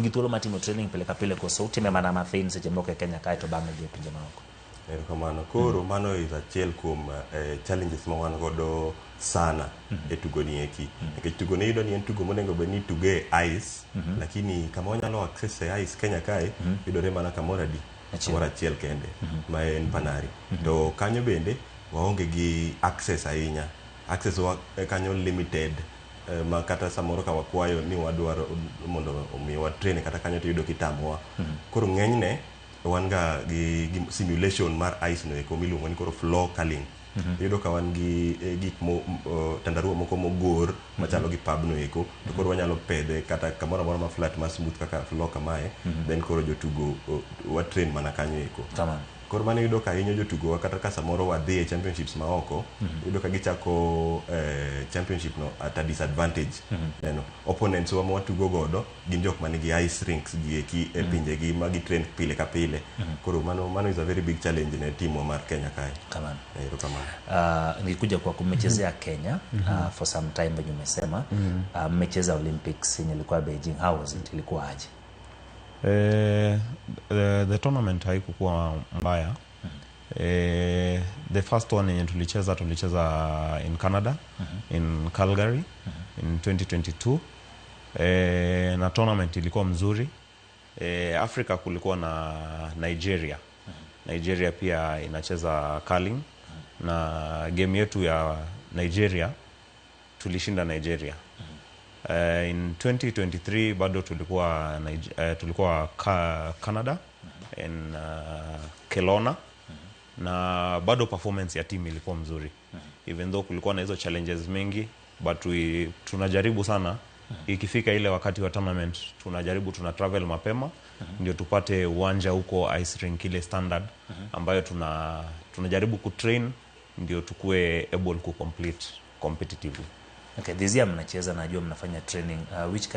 gitulo matimo training peleka pile ko sauti me mana mathin seche moko Kenya kae to bang'e dhi pinje maoko. Kamano koro mano is achiel kuom challenges ma wan godo sana e tugo ni eki. Nikech tugo ni yudo ni en tugo monego bed ni tuge ice, lakini kama wanyalo access e ice Kenya kae yudore mana kamoro adi kamoro achiel kende ma en Panari. To kanyo bende waonge gi access ahinya. Access wa kanyo limited. Ma kata samoro ka wakwayo ni wadwaro mondo omiwa train kata kanyo to yudo kitamowa. Koro ng'enyne wan ga gi simulation mar ice no eko miluongo ni koro floor curling. Yudo ka wan gi gik mo tandaruwa moko mogor machalo gi pub no eko, to koro wanyalo pedhe kata kamoro amora ma flat ma smooth kaka floor kamae, then koro jotugo wa train mana kanyo eko. Tamam. Koro mano yudo ka hinyo jotugo kata ka samoro wadhi e championships ma oko, yudo ka gichako championship no at a disadvantage. Opponents wa watugo godo gin jok manigi ice rinks gi eki e pinje gi ma gi train pile ka pile. Koro mano is a very big challenge ne timu mar Kenya kae. Kamano. Nilikuja kwa kumechezea Kenya for some time venye umesema. Mmecheza Olympics yenye ilikuwa Beijing. How was it? Ilikuwa aje? The tournament haikuwa mbaya. The first one yenye tulicheza in Canada, in Calgary, in 2022. Na tournament ilikuwa mzuri. Afrika kulikuwa na Nigeria. Nigeria pia inacheza curling. Na game yetu ya Nigeria tulishinda Nigeria. In 2023 bado tulikuwa Canada in Kelowna, na bado performance ya team ilikuwa mzuri, even though kulikuwa na hizo challenges mengi, but tunajaribu sana ikifika ile wakati wa tournament tuna travel mapema ndio tupate uwanja huko ice rink ile standard ambayo tunajaribu kutrain ndio tukue able ku complete competitively. Okay, this year mnacheza, najua mnafanya training which